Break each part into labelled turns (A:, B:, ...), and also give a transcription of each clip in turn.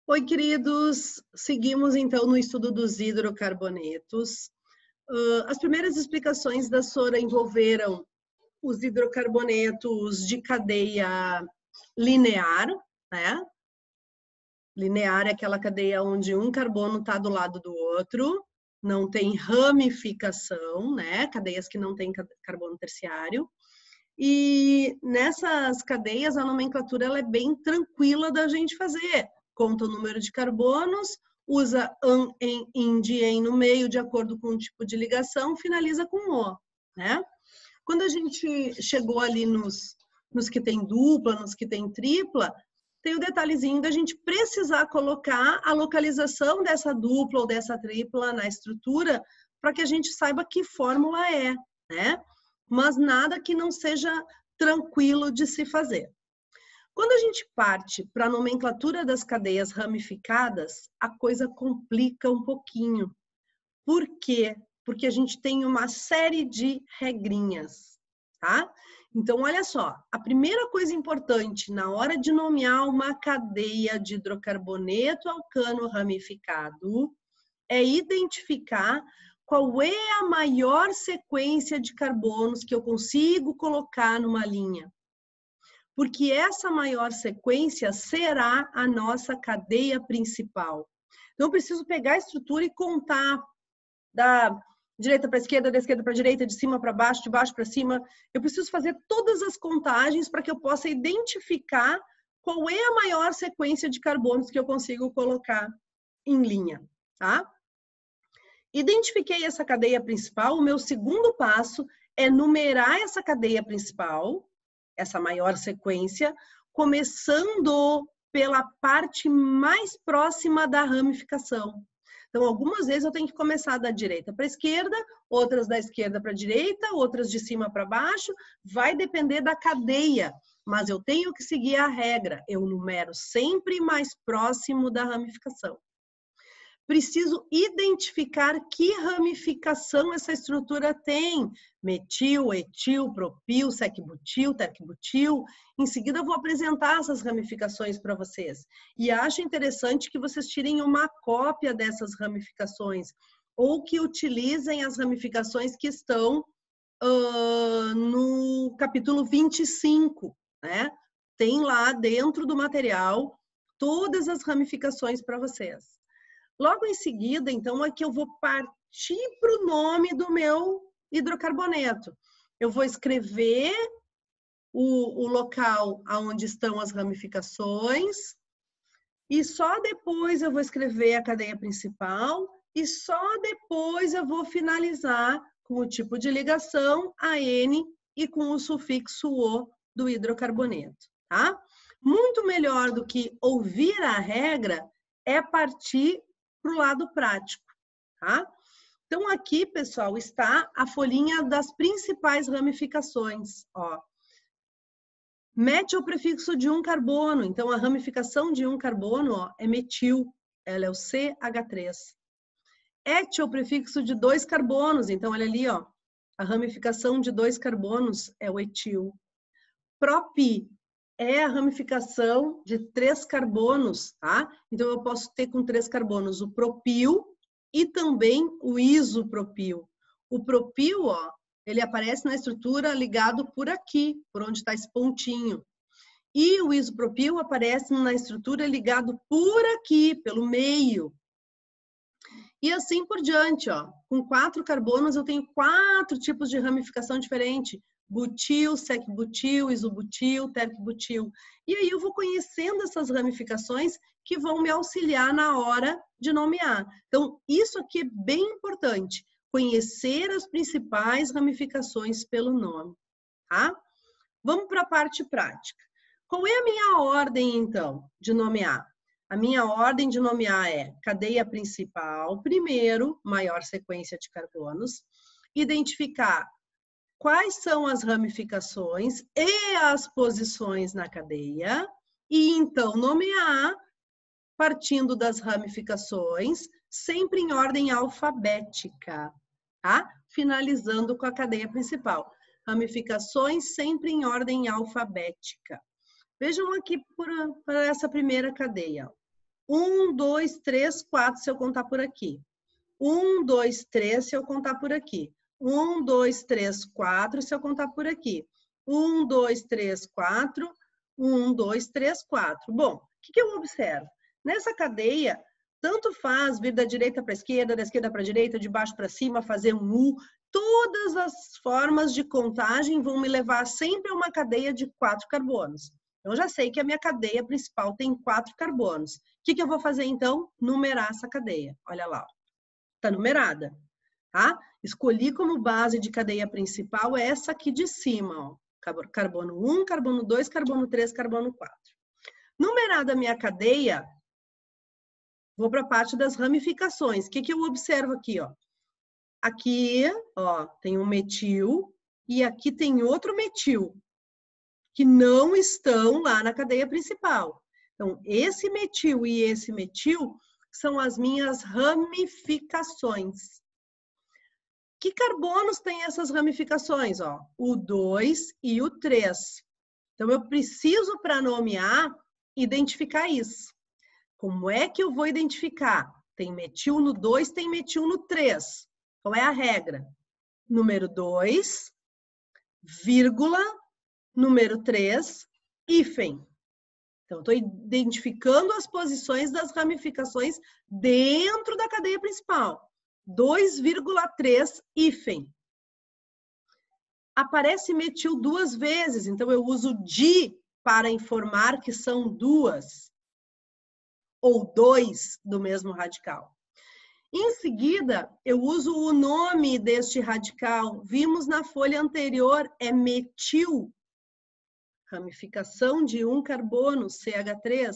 A: Oi, queridos. Seguimos, então, no estudo dos hidrocarbonetos. As primeiras explicações da Sora envolveram os hidrocarbonetos de cadeia linear, né? Linear é aquela cadeia onde um carbono está do lado do outro, não tem ramificação, né? Cadeias que não têm carbono terciário. E nessas cadeias, a nomenclatura ela é bem tranquila da gente fazer. Conta o número de carbonos, usa an, en, ind, en no meio, de acordo com o tipo de ligação, finaliza com o, né? Quando a gente chegou ali nos que tem dupla, nos que tem tripla, tem o detalhezinho da gente precisar colocar a localização dessa dupla ou dessa tripla na estrutura para que a gente saiba que fórmula é, né? Mas nada que não seja tranquilo de se fazer. Quando a gente parte para a nomenclatura das cadeias ramificadas, a coisa complica um pouquinho. Por quê? Porque a gente tem uma série de regrinhas, tá? Então, olha só, a primeira coisa importante na hora de nomear uma cadeia de hidrocarboneto alcano ramificado é identificar qual é a maior sequência de carbonos que eu consigo colocar numa linha. Porque essa maior sequência será a nossa cadeia principal. Então, eu preciso pegar a estrutura e contar da direita para a esquerda, da esquerda para a direita, de cima para baixo, de baixo para cima. Eu preciso fazer todas as contagens para que eu possa identificar qual é a maior sequência de carbonos que eu consigo colocar em linha, tá? Identifiquei essa cadeia principal, o meu segundo passo é numerar essa cadeia principal, essa maior sequência, começando pela parte mais próxima da ramificação. Então, algumas vezes eu tenho que começar da direita para a esquerda, outras da esquerda para a direita, outras de cima para baixo, vai depender da cadeia, mas eu tenho que seguir a regra, eu numero sempre mais próximo da ramificação. Preciso identificar que ramificação essa estrutura tem. Metil, etil, propil, secbutil, tercbutil. Em seguida, eu vou apresentar essas ramificações para vocês. E acho interessante que vocês tirem uma cópia dessas ramificações ou que utilizem as ramificações que estão no capítulo 25, né? Tem lá dentro do material todas as ramificações para vocês. Logo em seguida, então, é que eu vou partir para o nome do meu hidrocarboneto. Eu vou escrever o local onde estão as ramificações e só depois eu vou escrever a cadeia principal e só depois eu vou finalizar com o tipo de ligação, a N, e com o sufixo O do hidrocarboneto, tá? Muito melhor do que ouvir a regra é partir para o lado prático, tá? Então, aqui, pessoal, está a folhinha das principais ramificações, ó. Mete o prefixo de um carbono, então a ramificação de um carbono, ó, é metil, ela é o CH3. Et é o prefixo de dois carbonos, então olha ali, ó, a ramificação de dois carbonos é o etil. Propi é a ramificação de 3 carbonos, tá? Então, eu posso ter com 3 carbonos o propil e também o isopropil. O propil, ó, ele aparece na estrutura ligado por aqui, por onde está esse pontinho. E o isopropil aparece na estrutura ligado por aqui, pelo meio. E assim por diante, ó. Com 4 carbonos, eu tenho 4 tipos de ramificação diferente. Butil, secbutil, isobutil, tercbutil. E aí eu vou conhecendo essas ramificações que vão me auxiliar na hora de nomear. Então, isso aqui é bem importante. Conhecer as principais ramificações pelo nome, tá? Vamos para a parte prática. Qual é a minha ordem, então, de nomear? A minha ordem de nomear é cadeia principal, primeiro, maior sequência de carbonos, identificar quais são as ramificações e as posições na cadeia, e então nomear partindo das ramificações, sempre em ordem alfabética, tá? Finalizando com a cadeia principal. Ramificações sempre em ordem alfabética. Vejam aqui por essa primeira cadeia. 1, 2, 3, 4, se eu contar por aqui. 1, 2, 3, se eu contar por aqui. 1, 2, 3, 4, se eu contar por aqui. 1, 2, 3, 4. 1, 2, 3, 4. Bom, o que eu observo? Nessa cadeia, tanto faz vir da direita para a esquerda, da esquerda para a direita, de baixo para cima, fazer um U. Todas as formas de contagem vão me levar sempre a uma cadeia de 4 carbonos. Eu já sei que a minha cadeia principal tem 4 carbonos. O que eu vou fazer, então? Numerar essa cadeia. Olha lá, está numerada, tá? Escolhi como base de cadeia principal essa aqui de cima, ó. Carbono 1, carbono 2, carbono 3, carbono 4. Numerada a minha cadeia, vou para a parte das ramificações. O que eu observo aqui, ó? Aqui, ó, tem um metil e aqui tem outro metil, que não estão lá na cadeia principal. Então, esse metil e esse metil são as minhas ramificações. Que carbonos têm essas ramificações? Ó? O 2 e o 3. Então, eu preciso, para nomear, identificar isso. Como é que eu vou identificar? Tem metil no 2, tem metil no 3. Qual é a regra? Número 2, vírgula, número 3, hífen. Então, estou identificando as posições das ramificações dentro da cadeia principal. 2,3 hífen. Aparece metil 2 vezes, então eu uso di para informar que são 2 ou 2 do mesmo radical. Em seguida, eu uso o nome deste radical. Vimos na folha anterior, é metil. Ramificação de um carbono, CH3.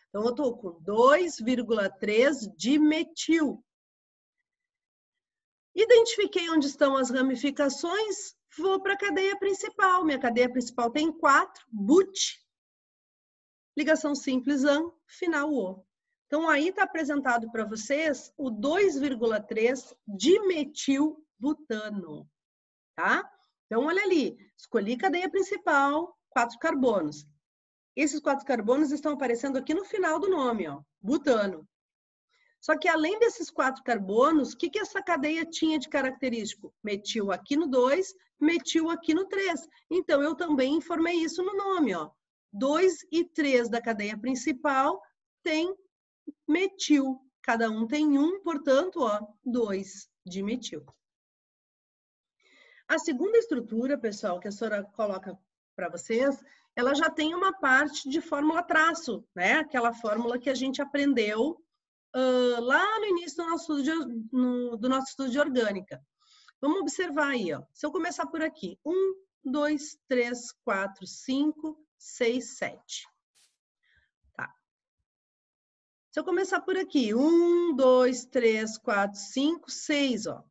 A: Então, eu estou com 2,3 dimetil. Identifiquei onde estão as ramificações, vou para a cadeia principal. Minha cadeia principal tem 4, but. Ligação simples AN, final O. Então, aí está apresentado para vocês o 2,3 dimetilbutano, tá? Então, olha ali, escolhi cadeia principal, 4 carbonos. Esses 4 carbonos estão aparecendo aqui no final do nome, ó, butano. Só que além desses 4 carbonos, o que essa cadeia tinha de característico? Metil aqui no 2, metil aqui no 3. Então, eu também informei isso no nome, ó. 2 e 3 da cadeia principal tem metil. Cada um tem 1, portanto, ó, 2 de metil. A segunda estrutura, pessoal, que a senhora coloca para vocês, ela já tem uma parte de fórmula traço, né? Aquela fórmula que a gente aprendeu lá no início do nosso estudo de orgânica. Vamos observar aí, ó. Se eu começar por aqui, 1, 2, 3, 4, 5, 6, 7. Tá. Se eu começar por aqui, 1, 2, 3, 4, 5, 6, ó.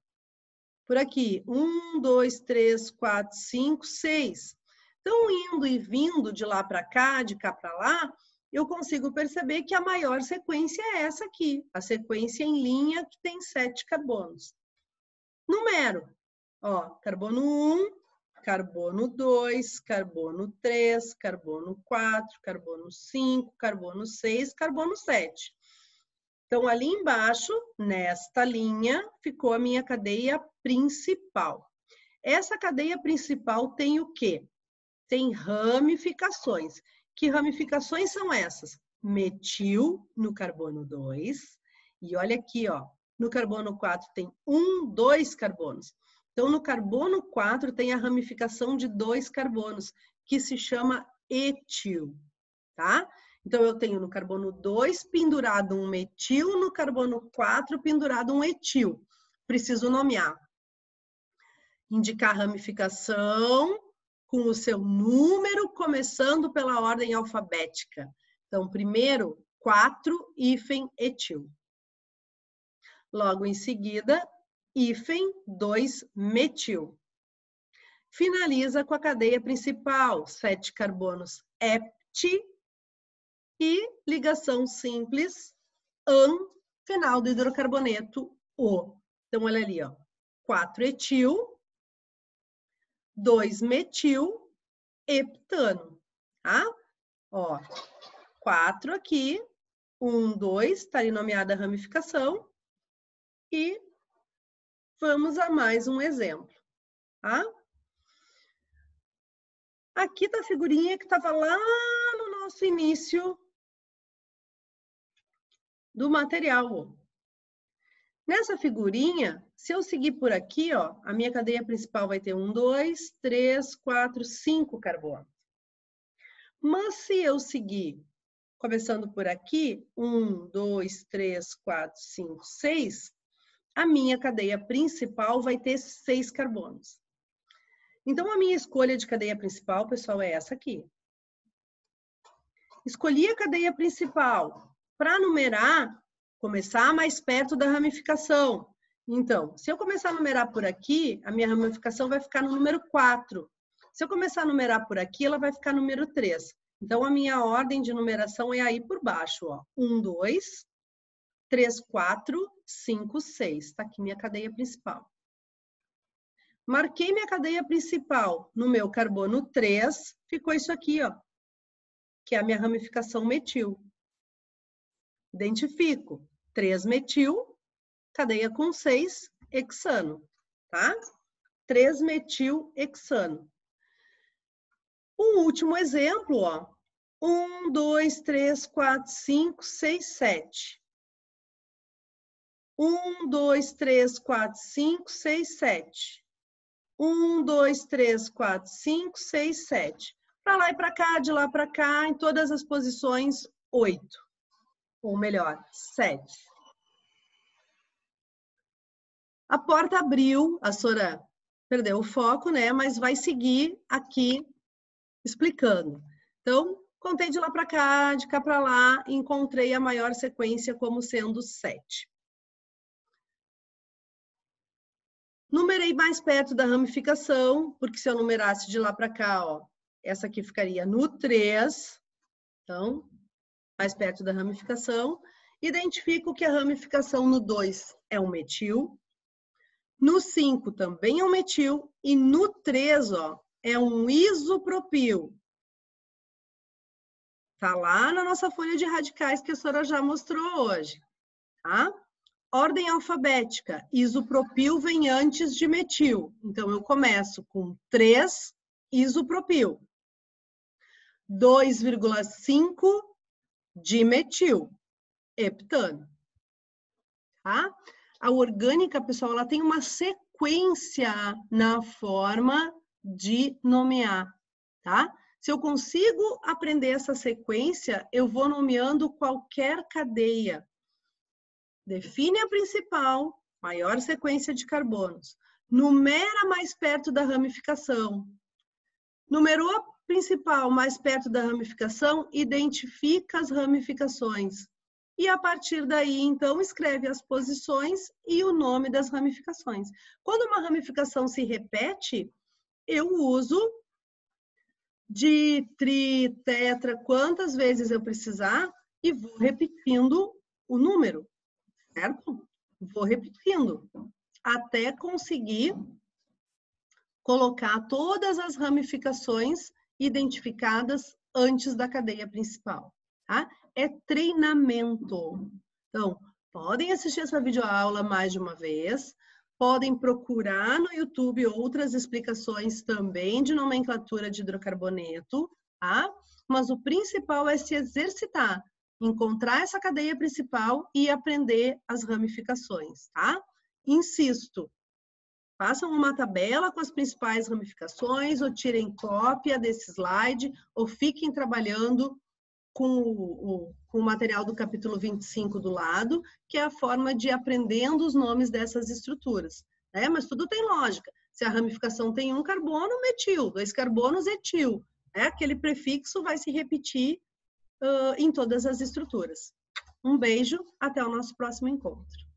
A: Por aqui, 1, 2, 3, 4, 5, 6. Então, indo e vindo de lá para cá, de cá para lá, eu consigo perceber que a maior sequência é essa aqui, a sequência em linha que tem 7 carbonos. Numero, ó, carbono 1, carbono 2, carbono 3, carbono 4, carbono 5, carbono 6, carbono 7. Então, ali embaixo, nesta linha, ficou a minha cadeia principal. Essa cadeia principal tem o quê? Tem ramificações. Que ramificações são essas? Metil no carbono 2. E olha aqui, ó, no carbono 4 tem 2 carbonos. Então, no carbono 4 tem a ramificação de 2 carbonos, que se chama etil, tá? Então, eu tenho no carbono 2 pendurado um metil, no carbono 4 pendurado um etil. Preciso nomear. Indicar ramificação com o seu número, começando pela ordem alfabética. Então, primeiro, 4 hífen etil. Logo em seguida, hífen 2 metil. Finaliza com a cadeia principal, 7 carbonos hept e ligação simples AN, final do hidrocarboneto O. Então, olha ali, ó, 4 etil, 2 metil, heptano, tá? Ó, 4 aqui, 1, 2, está ali nomeada a ramificação. E vamos a mais um exemplo, tá? Aqui está a figurinha que estava lá no nosso início do material. Nessa figurinha, se eu seguir por aqui, ó, a minha cadeia principal vai ter 1, 2, 3, 4, 5 carbonos. Mas se eu seguir, começando por aqui, 1, 2, 3, 4, 5, 6, a minha cadeia principal vai ter 6 carbonos. Então, a minha escolha de cadeia principal, pessoal, é essa aqui. Escolhi a cadeia principal. Para numerar, começar mais perto da ramificação. Então, se eu começar a numerar por aqui, a minha ramificação vai ficar no número 4. Se eu começar a numerar por aqui, ela vai ficar no número 3. Então, a minha ordem de numeração é aí por baixo, ó. 1, 2, 3, 4, 5, 6. Está aqui minha cadeia principal. Marquei minha cadeia principal no meu carbono 3, ficou isso aqui, ó, que é a minha ramificação metil. Identifico 3-metil, cadeia com 6, hexano, tá? 3-metil-hexano. Um último exemplo, ó. 1, 2, 3, 4, 5, 6, 7. 1, 2, 3, 4, 5, 6, 7. 1, 2, 3, 4, 5, 6, 7. Para lá e para cá, de lá para cá, em todas as posições, 8. Ou melhor, 7. A porta abriu, a Sora perdeu o foco, né? Mas vai seguir aqui explicando. Então, contei de lá para cá, de cá para lá, e encontrei a maior sequência como sendo 7. Numerei mais perto da ramificação, porque se eu numerasse de lá para cá, ó, essa aqui ficaria no 3. Então, mais perto da ramificação. Identifico que a ramificação no 2 é um metil. No 5 também é um metil. E no 3, ó, é um isopropil. Tá lá na nossa folha de radicais que a Sora já mostrou hoje, tá? Ordem alfabética, isopropil vem antes de metil. Então, eu começo com 3 isopropil. 2,5 dimetil, heptano. Tá? A orgânica, pessoal, ela tem uma sequência na forma de nomear, tá? Se eu consigo aprender essa sequência, eu vou nomeando qualquer cadeia. Define a principal, maior sequência de carbonos. Numera mais perto da ramificação. Numerou a principal mais perto da ramificação, identifica as ramificações. E a partir daí, então, escreve as posições e o nome das ramificações. Quando uma ramificação se repete, eu uso di, tri, tetra, quantas vezes eu precisar e vou repetindo o número. Certo? Vou repetindo até conseguir colocar todas as ramificações identificadas antes da cadeia principal, tá? É treinamento. Então, podem assistir essa videoaula mais de uma vez, podem procurar no YouTube outras explicações também de nomenclatura de hidrocarboneto, tá? Mas o principal é se exercitar, encontrar essa cadeia principal e aprender as ramificações, tá? Insisto, façam uma tabela com as principais ramificações, ou tirem cópia desse slide, ou fiquem trabalhando com o material do capítulo 25 do lado, que é a forma de aprendendo os nomes dessas estruturas, né? Mas tudo tem lógica. Se a ramificação tem um carbono, metil, 2 carbonos, etil, né? Aquele prefixo vai se repetir em todas as estruturas. Um beijo, até o nosso próximo encontro.